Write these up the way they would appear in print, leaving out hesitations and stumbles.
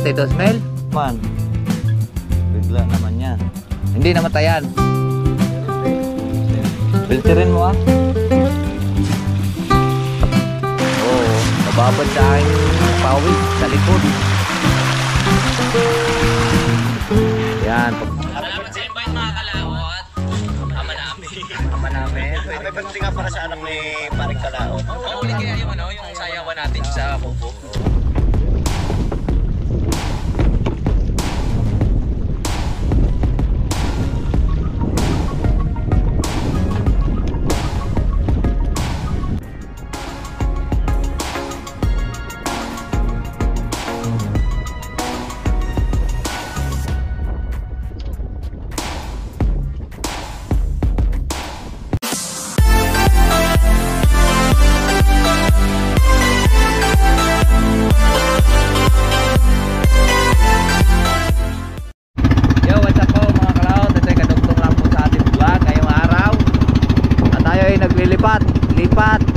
natin ito, smell? Man, bigla naman yan. Hindi namatayan. Filterin mo ah. Oo, nababad sa aking pawis sa likod. Yan. Salamat sa invite mga kalawot. Ama namin. Ama namin. May pagdating nga para sa anak ni Paring Kalaot. Ulit kaya yung sayawan natin sa kubo.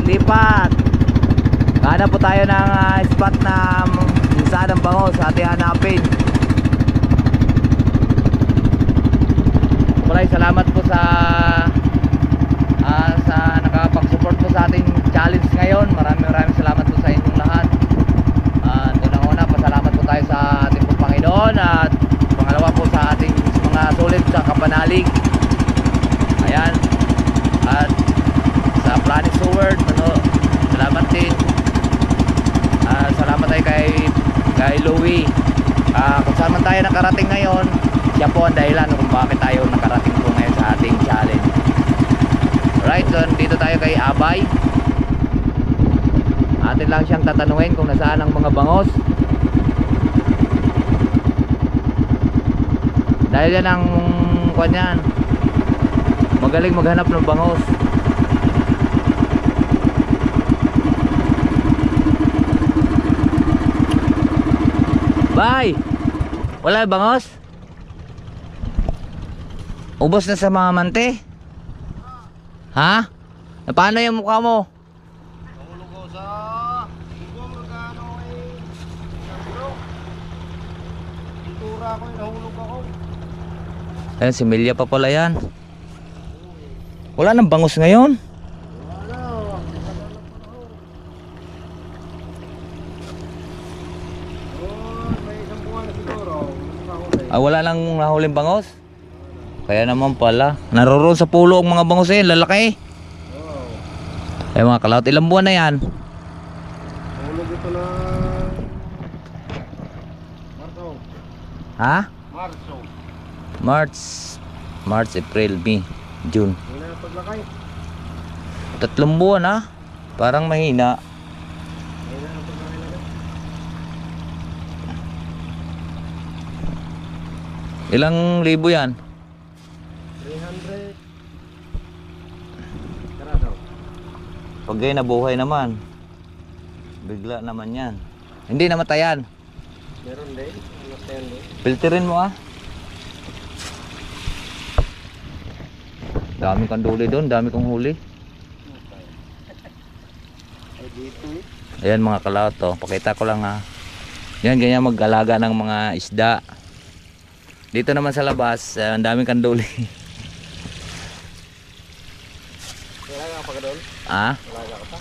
Lipat. Hanap po tayo ng spot na saan ang bangos ating hanapin. Maraming salamat po sa nakapag-support po sa ating challenge ngayon. Maraming salamat po sa inyong lahat. Unang-una, pasalamat po tayo sa ating po Panginoon, at pangalawa po sa ating mga sulit sa kapanalig. Ayan. At sa Planet Sword, salamat din. Salamat tayo kay Louie. Kung saan man tayo nakarating ngayon, siya po ang dahilan kung bakit tayo nakarating po ngayon sa ating challenge. Alright, so dito tayo kay Abay. Atin lang siyang tatanungin kung nasaan ang mga bangos. Dahil yan ang kanyan, magaling maghanap ng bangos. Bye! Wala bangos? Ubos na sa mga mante? Ha? Paano yung mukha mo? Nahulog ko sa Igong magkano bro. Pintura ko, nahulog ako. Ayan, si Milya pa pala yan. Wala nang bangos ngayon? Wala nang nahuling bangos? Kaya naman pala. Naroon sa pulo ang mga bangos eh, lalaki. Ay mga kalawot, ilang buwan na yan? Nahulog ito na Marso. Ha? Marso. March, April, May, June. Wala na paglakay. 3 buwan ha? Parang mahina. Wala na paglakay na. Ilang libo yan? 300. Karado. Pag kayo nabuhay naman, bigla naman yan. Hindi namatayan. Meron din. Namatayan din. Filterin mo ah. Dami kang duli doon, dami kong huli. Ay dito eh. Ayan mga kalawot to, pakita ko lang ha. Yan, ganyan mag-alaga ng mga isda. Dito naman sa labas, ang daming kanduli. Wala ka pa ka doon? Ah? Wala ka pa?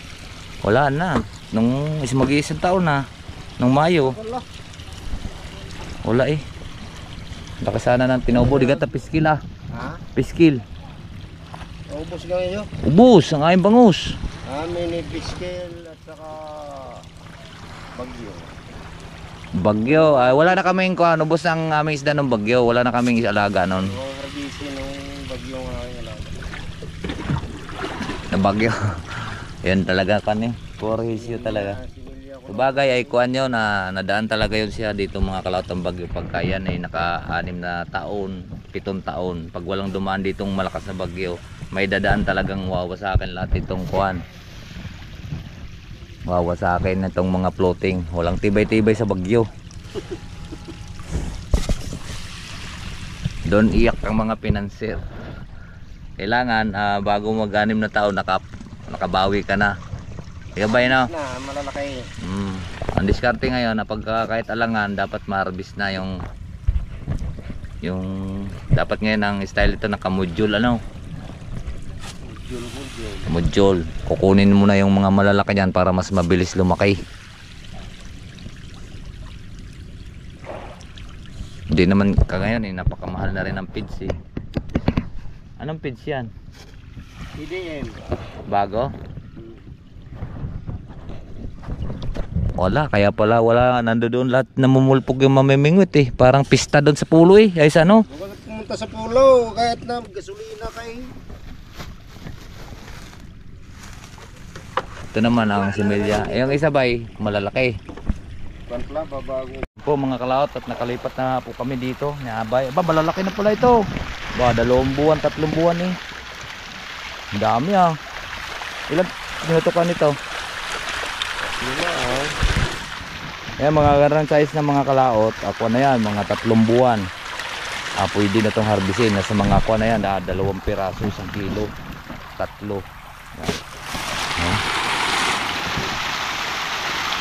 Wala na. Nung mag-iisang taon na. Nung Mayo. Wala. Wala eh. Baka sana ng tinaubo. Di gata piskil ah. Ha? Piskil. Ubus ka ngayon? Ubus ang aking bangus. Amin ni Biskel at saka Bagyo. Bagyo. Wala na kaming kuhan. Ubus ang aming isda ng bagyo. Wala na kaming alaga nun. Yung harbisi nung Bagyo nga yung alaga. Na bagyo. Yan talaga kan eh. Puro hisyo talaga. Sabagay ay kuhan nyo na nadaan talaga yun siya dito mga kalawot ng bagyo. Pagka yan ay naka-6 na taon, 7 taon. Pag walang dumaan ditong malakas na bagyo, may dadaan talagang wawasakin lahat itong kuhan. Wawasakin itong mga floating. Walang tibay-tibay sa bagyo. Doon iyak ang mga pinanser. Kailangan bago mag-6 na taon nakabawi ka na. Ikabay na. Na malalaki. Ang diskarte ngayon na pagka kahit alangan dapat ma-harvest na yung dapat ngayon ang style ito naka-module ano. Module. Kukunin mo na yung mga malalaki diyan para mas mabilis lumaki. Hindi naman kagayon napakamahal na rin ang feeds eh. Anong feeds yan? EDM. Bago? Wala, kaya pala wala nandoon lahat namumulpog yung mamimingwit eh. Parang pista doon sa pulo eh. Ay sa ano? Bakit pumunta sa pulo kahit na gasolina kay. Ito naman ang similya. Yung isa ba malalaki. Panpla babago. Po mga kalaot at nakalipat na po kami dito. Niabay. Aba, malalaki na pala ito. Ba, 2 buwan, 3 buwan eh. Ang dami ah. Ilan tinutukan nito? Ayan mga ganang size ng mga kalaot. Ako na yan, mga 3 buwan. Pwede na itong harbisin. Nasa mga ako na yan, 2 piraso, 1 kilo. 3. Yan.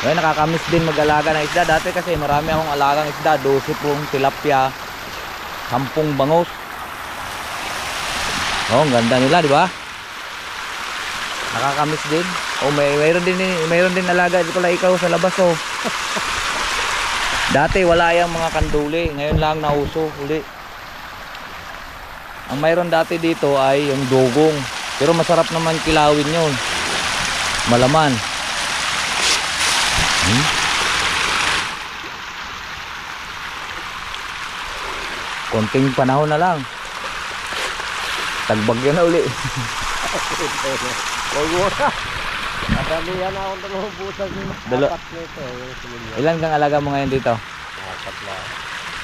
Ayan, nakakamiss din mag-alaga ng isda. Dati kasi marami akong alagang isda. 12 pong tilapia, 10 bangus. Oh, ang ganda nila, di ba? Nakakamiss din. Oh, mayroon din alaga dito pala ikaw sa labas oh. Dati wala yang mga kanduli, ngayon lang nauso uli. Ang mayroon dati dito ay yung dugong. Pero masarap naman kilawin 'yon. Malaman. Konting panahon na lang. Tagbagyo na uli. Nadalihan na akong tumubusan yung apat nito. Ilan kang alaga mo ngayon dito? 4 lang.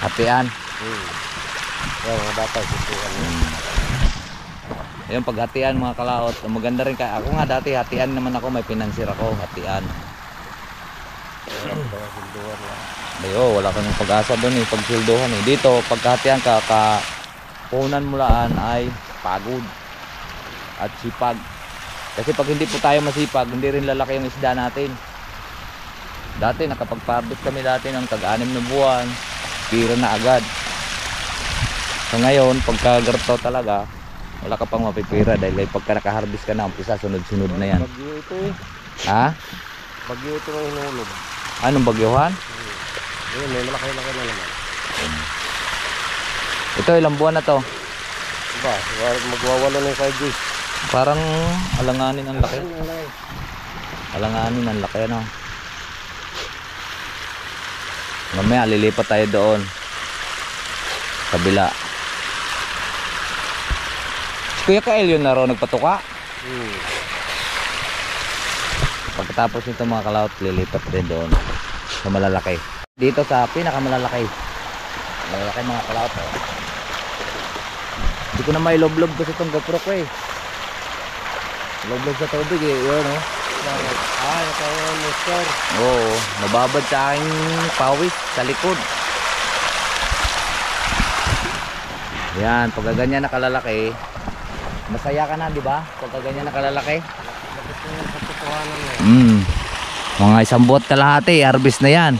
Hatian. Yan, mga bata, sunduan yun. Yung paghatian mga kalaot, maganda rin ka. Ako nga dati hatian naman ako, may pinansir ako, hatian. Sunduan lang. Ayo, wala kang pag-asa doon eh, pagsilduhan eh. Dito, pagkahatian ka, kapunan mo laan ay pagod at sipag. Kasi pag hindi po tayo masipag, hindi rin lalaki yung isda natin. Dati nakapag-harvest kami dati ng tag-6 na buwan, pira na agad. So ngayon, pagka-garto talaga, wala ka pang mapipira dahil pagka naka-harvest ka na, umpisa sunod-sunod na yan. Bagyo ito eh. Ha? Bagyo ito ng hinulog. Anong bagyohan? Yun, may malaki-laki na naman. Ito, ilang buwan na to? Diba, magwawala ng 5 days. Parang alanganin ang laki. Alanganin ang laki ano. Mamaya lilipat tayo doon. Kabila. Si Kuya Kael yun na raw nagpatuka. Pagkatapos nito mga kalaot, lilipat din doon sa malalaki. Dito sa pinakamalalaki. Malalaki mga kalaot. Hindi ko na may loblob kasi itong GoPro ko eh. Loblob sa tubig eh, yun oh. Ito yung monster. Oo, nababad sa aking pawis sa likod. Yan, pagka ganyan nakalalaki, masaya ka na, di ba? Pagka ganyan nakalalaki. Mga 1 buwan kalahati, harvest na yan.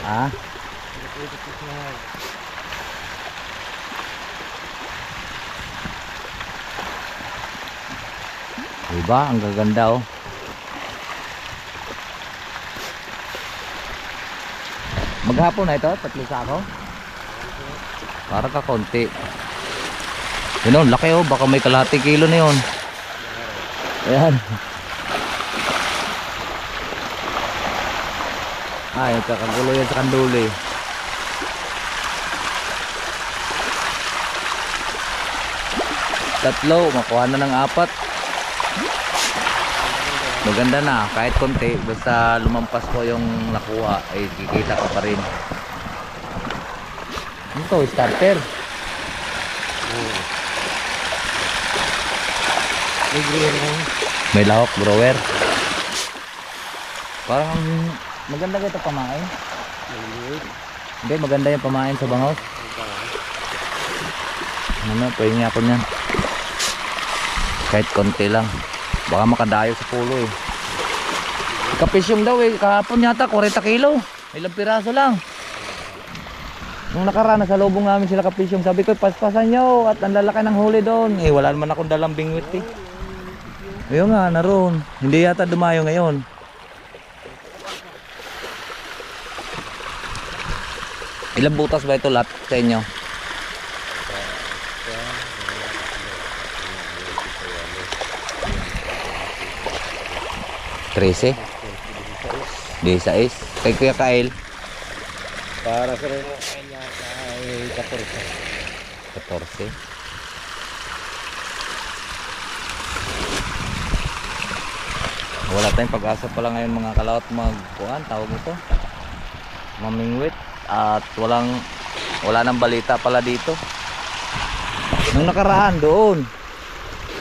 Ah? Diba? Ang gaganda oh. Maghapon na ito? 3 sako? Para ka konti. Yun oh, laki oh. Baka may kalahati kilo na yun. Ayan. Ay, kakagulo yan sa kanduli. Tatlo, makuha na ng 4. Maganda na, kahit konti. Basta lumampas ko yung nakuha, ay kikita ko pa rin. Ito, starter. May lahok, grower. Parang maganda ito pamain. Maliit. Hindi, maganda yung pamain sa bangos. Ano, pahingi ako niyan. Kahit konti lang. Baka makadayo sa pulo eh. Kapisyong daw eh. Kahapon yata 40 kilo. Ilang piraso lang. Nung nakaraan sa lubong namin sila kapisyong. Sabi ko paspasan nyo at ang lalaki ng huli doon. Eh wala naman akong dalang bingwit eh. Ayun nga, naroon. Hindi yata dumayo ngayon. Ilang butas ba ito lahat sa inyo? 13? 16? Kay Kuya Kael? Para sa rin kanya ay 14. 14? Wala tayong pag-asa pala ngayon mga kalawat magkuhan, tawag ito mamingwit at wala nang balita pala dito. Nung nakaraan doon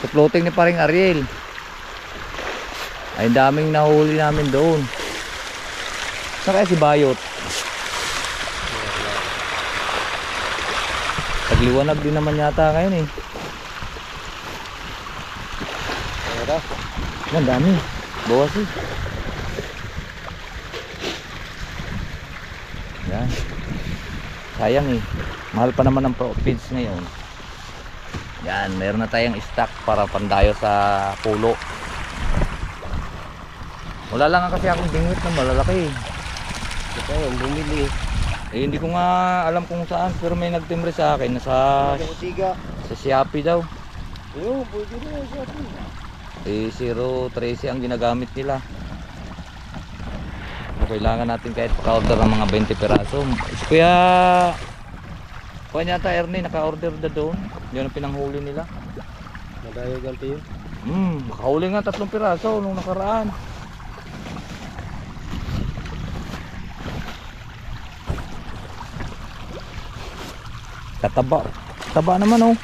sa floating ni paring Ariel ay daming nahuli namin doon. Saan kaya si Bayot? Tagliwanag din naman yata ngayon eh. Pero Ang dami. Bawas eh. Yan. Sayang eh. Mahal pa naman ang feeds ngayon. Yan, meron na tayong stock para pandayo sa pulo. Wala lang kasi akong bingwit na malalaki eh. ito yung bumili. Eh hindi ko nga alam kung saan, pero may nagtimbre sa akin na sa Tiga. Shopee daw. Ayun, pwede na siya. Eh 0.13 ang ginagamit nila. Kailangan natin kahit pa-order ng mga 20 peraso. Kaya kuha yata Ernie naka-order na doon. Yun ang pinanghuli nila. Madayo ganti yun. Makahuli nga 3 piraso nung nakaraan. Tataba. Taba naman oh.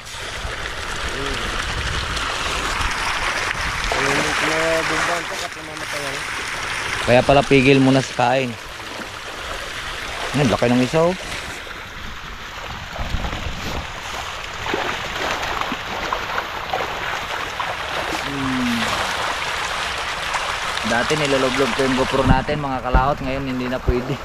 Ayun, na bumban pa at namamatayan. Kaya pala pigil muna sa kain. Yan, laki ng isa oh. Dati niloloblog ko yung GoPro natin mga kalahot. Ngayon hindi na pwede.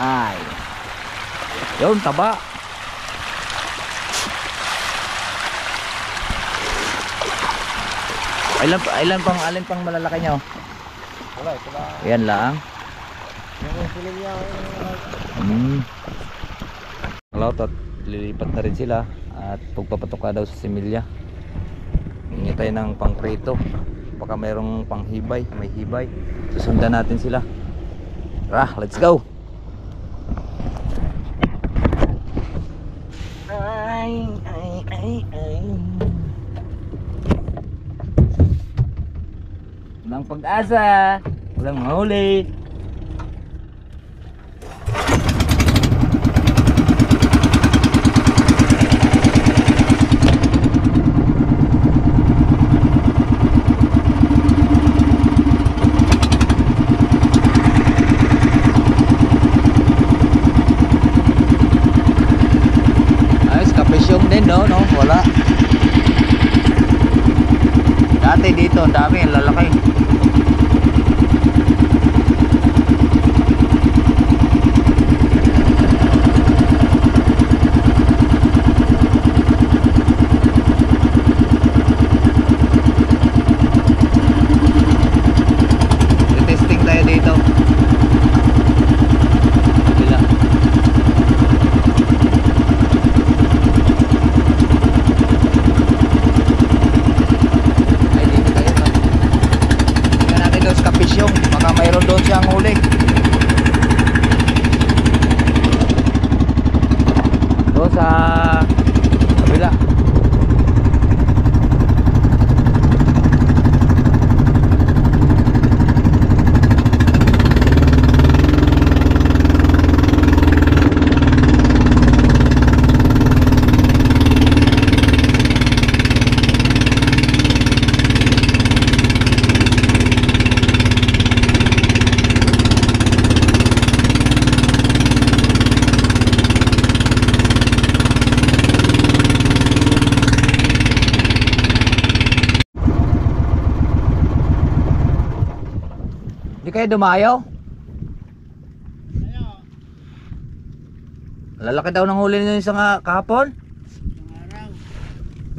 Ay. Yun, taba. Alin pang malalaki nyo? Wala, ito lang. Yan lang. Yung sinilya. Kalawat at lilipat na rin sila. At pagpapatok ka daw sa similya. Hingi tayo ng pangprito. Baka mayroong panghibay. May hibay. Susundan natin sila. Tara, let's go. Ay. Walang pag-asa. Walang mahuli. Din no, wala. Dati dito, ang dami, ang lalaki. Testing tayo dito. Di kayo dumayo? Lalaki daw ng huli nyo isang kahapon?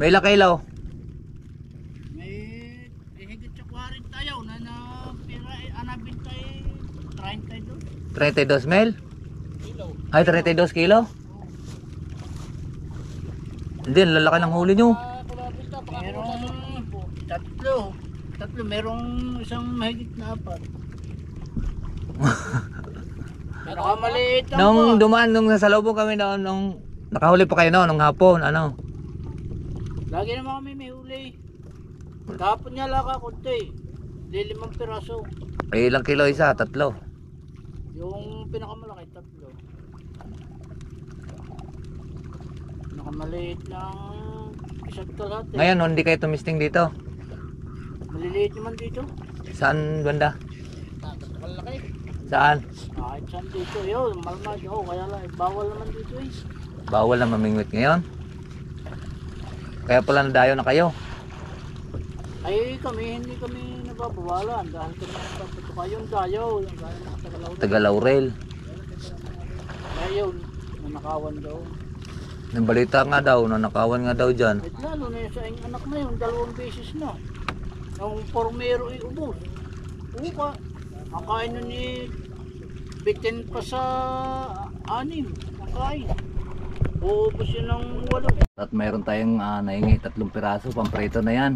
May ilang kilo? May higit sa 40 tayo na pira anabin tayo 32 32 mil? Ay, 32 kilo? Hindi, lalaki ng huli nyo. merong tatlo merong isang mahigit na 4 nakamaliit lang Nung po. dumaan, nung nasa loob kami noon, nung nakahuli pa kayo noon, nung hapon, ano? Lagi naman kami may huli. Kahapon niya laka kunti. Di 5 piraso. Ay, ilang kilo isa? 3. Yung pinakamalaki 3. Nakamaliit lang isa't kalahati. Ngayon, no, hindi kayo tumisting dito. Maliliit naman dito. Saan banda? Malaki. Saan? Kahit saan dito. Yun, malmad. Kaya lang, bawal naman dito eh. Bawal na mamingwit ngayon. Kaya pala nadayo na kayo. Ay kami, hindi kami nababawalan dahil kami nagpaputuka yung dayo. Yung gaya ng Tagalaw. Taga-Laurel. Kaya yun, nanakawan daw. Nabalita nga daw, nanakawan nga daw dyan. At lalo na yung sa inyong anak na yun, 2 beses na. Yung pormero ay ubos. Uka, ang kain nun ni bitin pa sa 6. Ang kain. Uubos yun ng 8. At mayroon tayong naingi 3 piraso, pamprito na yan.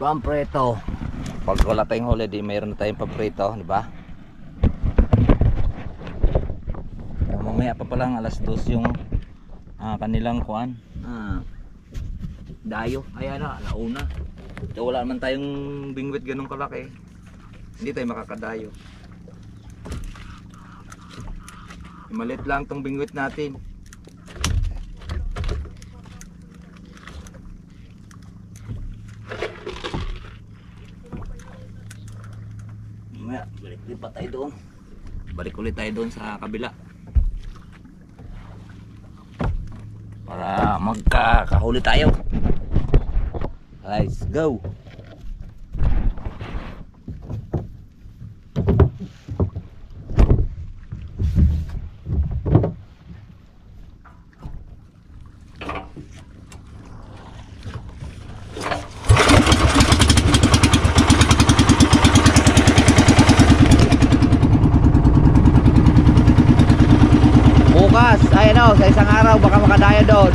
Pamprito. Pag wala tayong holiday, mayroon na tayong pamprito, di ba? Mamaya pa palang alas 2 yung kanilang kuan. Dayo. Ayan na, alauna. So, wala naman tayong bingwit ganun kalaki. Hindi tayo makakadayo. Maliit lang tong bingwit natin. Mamaya, balik ulit pa tayo doon. Balik ulit tayo doon sa kabila. Para magkakahuli tayo. Let's go. Bukas, ay ano, sa isang araw baka makadaya doon.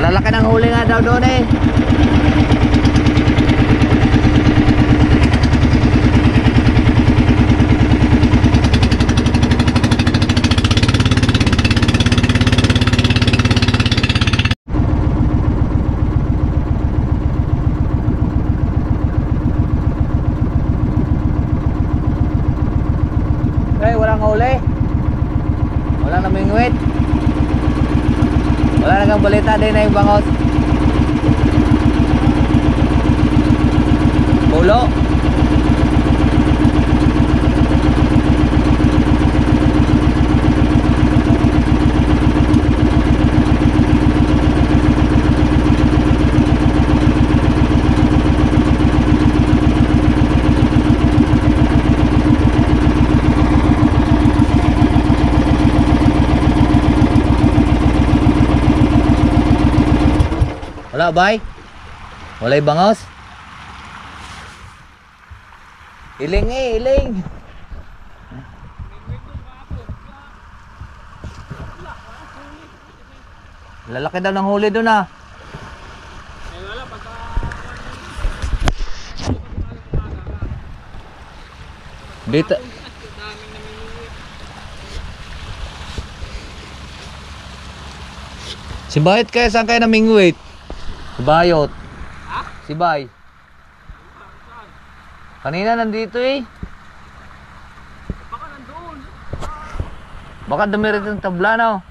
Lalaki ng huli nga daw doon eh. Okay, walang huli. Walang namingwit. Wala nagang balita din na yung bangos. Pulo. Wala bay? Walay bangos? Iling eh, iling. Lalaki daw ng huli doon ah. Dito. Si Bayot kaya saan kayo namingwit? Si Bayot. Ha? Si Bay. Kanina nandito eh. Baka nandoon. Baka dumirit yung tabla no?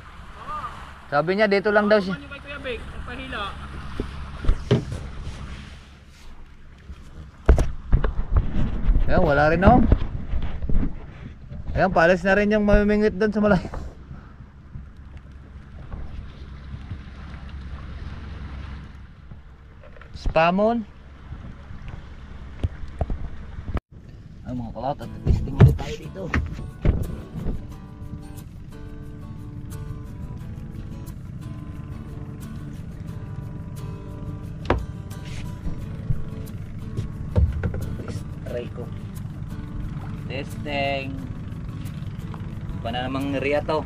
Sabi niya dito lang daw siya. Ano kay Kuya Bek? Ang pahila. Ayan, wala rin oh. Ayan, palis na rin yung mamimingwit doon sa malay. Spamon. Ayun mga kalawat, at testing ulit tayo dito. Try ko. Testing. Iba na namang area to.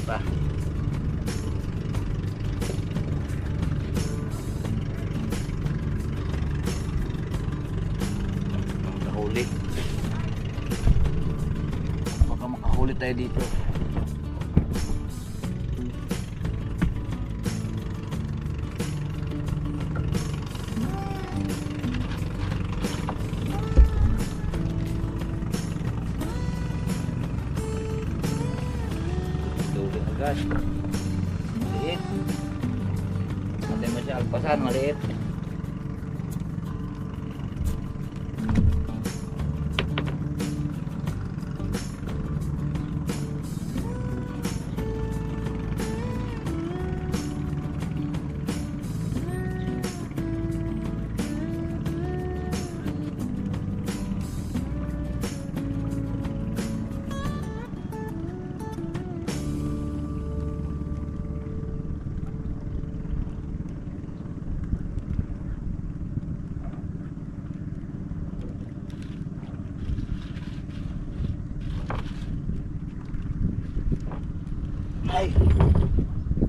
Pa. Makahuli. Baka makahuli tayo dito. Agad. Maliit. Natin mo siya agpasan, maliit. Ay,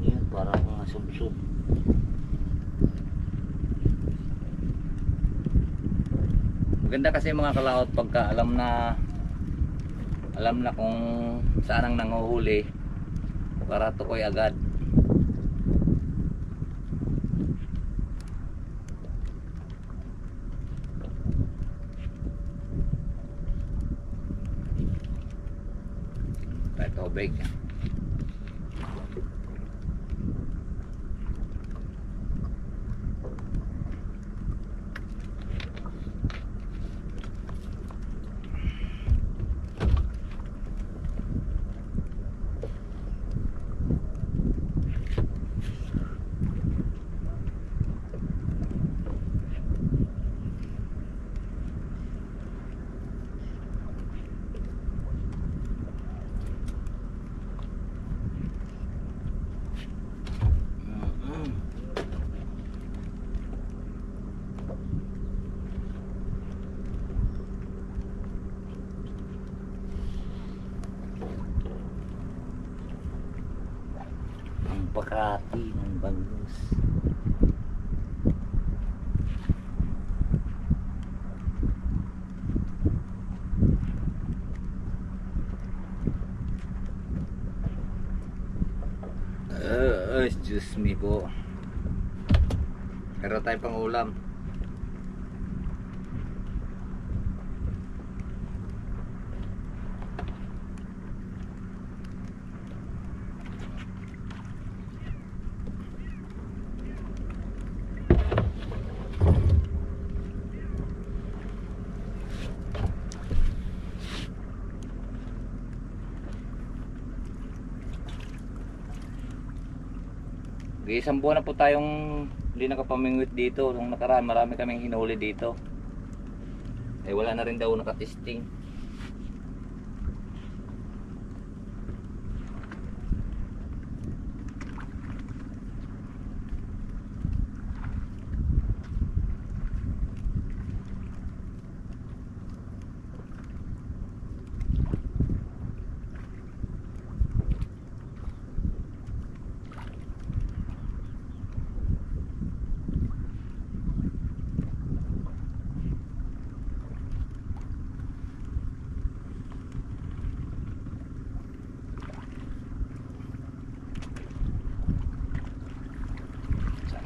yun parang mga sub-sub. Maganda kasi mga kalaot pagka alam na kung saan ang nanguhuli para tukoy agad. Tayo tubig. Pakati ng bangus. Excuse me po. Meron tayong pang ulam. Isang buwan na po tayong hindi nakapamingwit dito. Nung nakaraan marami kaming hinuli dito. Eh wala na rin daw nakatesting.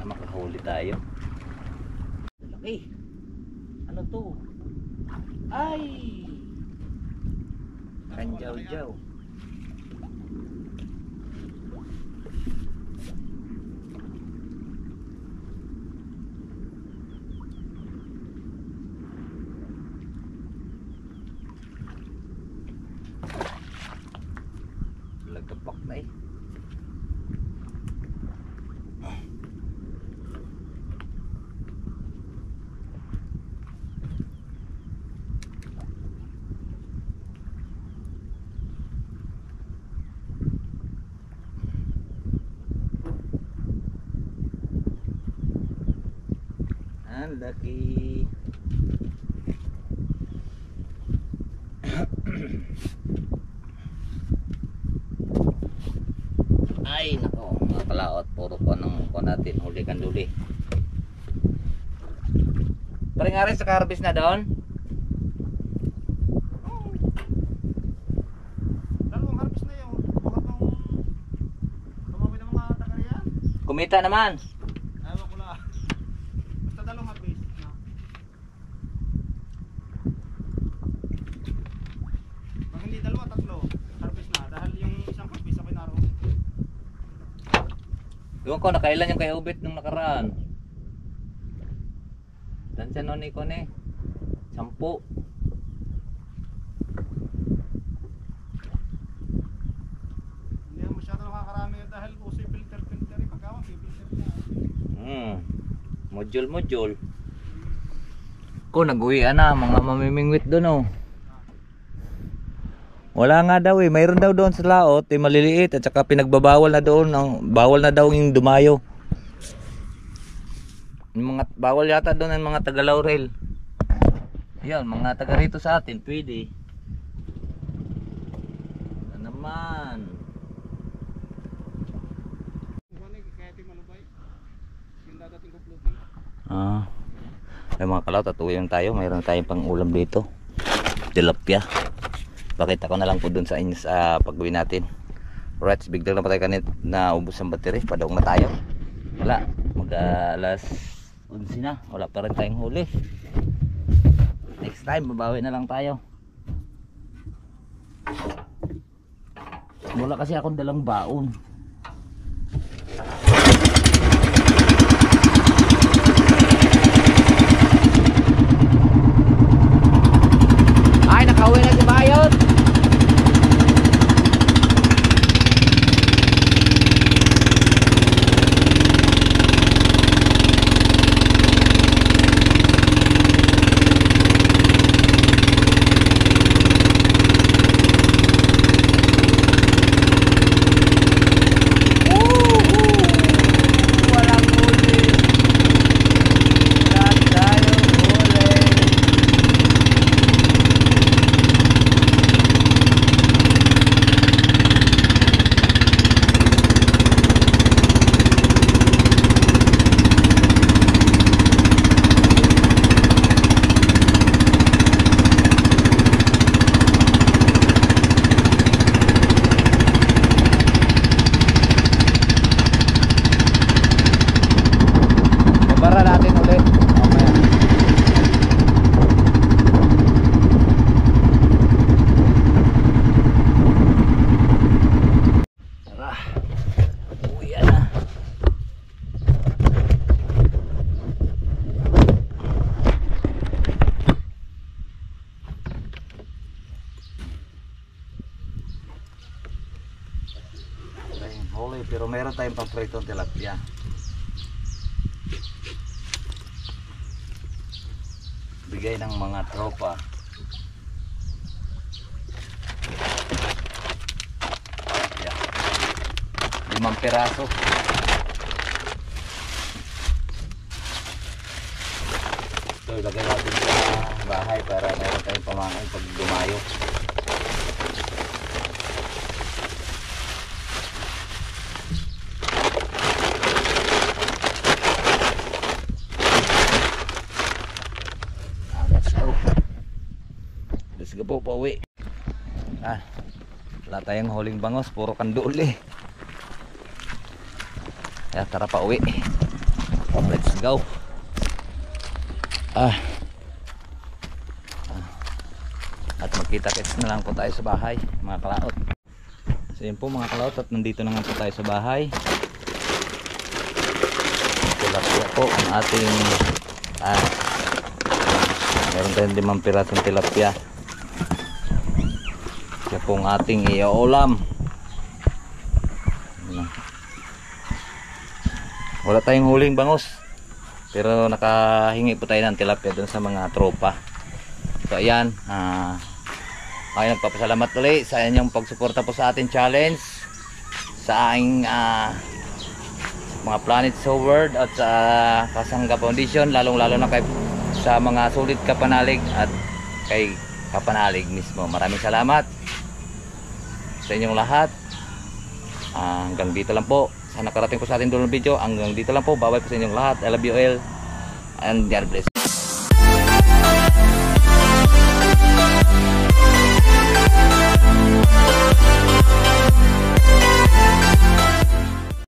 Makahuli tayo. Laki. Ano to? Ay! Kanjaw-jaw. Ang laki. Ay nako, mga kalaot, puro po ng po natin huli kanduli. Paring nga rin sa karbis na doon. Dalawang harvest na yun. Bukat ng tumawin ng mga tagariyan. Kumita naman. Ewan ko lang. Basta dalawang harvest na. Pag hindi dalawa, tatlo. Harvest na. Dahil yung isang harvest ako naroon. Doon ko, nakailan yung kay Ubit nung nakaraan. Tansya nun ko ni 10. Hindi naman masyado nakakarami dahil uso yung filter rin. Pagkawan, filter na. Module. Ko, nag-uwian na, mga mamimingwit doon oh. Wala nga daw eh, mayroon daw doon sa laot, maliliit at saka pinagbabawal na doon, bawal na daw yung dumayo. Yung mga bawal yata doon ang mga taga Laurel. Yan, mga taga rito sa atin, pwede. Ano naman? Kaya ito malubay. Yung dadating ko floating. Ay mga kalaw, tatuyong tayo. Mayroon tayong pang ulam dito. Tilapia. Pakita ko na lang po dun sa inyo sa pagawin natin. Alright, biglang na pa tayo kanit na ubos ang battery. Padaong na tayo. Wala, mag-alas 11 na. Wala pa rin tayong huli. Next time, babawi na lang tayo. Wala kasi akong dalang baon. Ay, nakauwi na si Bayot. Walang huli. Wala tayong huli. Babara natin ulit. Mamaya. Tara. Uwi na. Ayun, huli, pero meron tayong pang-pritong tilapia. Bigay ng mga tropa. Yeah. 5 piraso. Ito ilagay natin sa bahay para meron tayong pamangkin pag dumayo. Let's go po, pauwi. Wala tayong huling bangos, puro kanduli. Kaya tara pauwi. Let's go. At magkita-kits na lang po tayo sa bahay, mga kalaot. So yun po mga kalaot, at nandito na nga po tayo sa bahay. Tilapia po ang ating meron tayong 5 pirasong tilapia. Yan po ang ating iulam. Wala tayong huling bangos, pero nakahingi po tayo ng tilapia dun sa mga tropa. So ayan, ay nagpapasalamat ulit sa inyong pagsuporta po sa ating challenge, sa aking mga Planet World at sa Kasangga Foundation, lalong-lalo na kay sa mga sulit kapanalig at kay kapanalig mismo. Maraming salamat sa inyong lahat. Hanggang dito lang po. Sana nakarating po sa ating dulo ng video. Hanggang dito lang po. Bye-bye po sa inyong lahat. I love you all and God bless.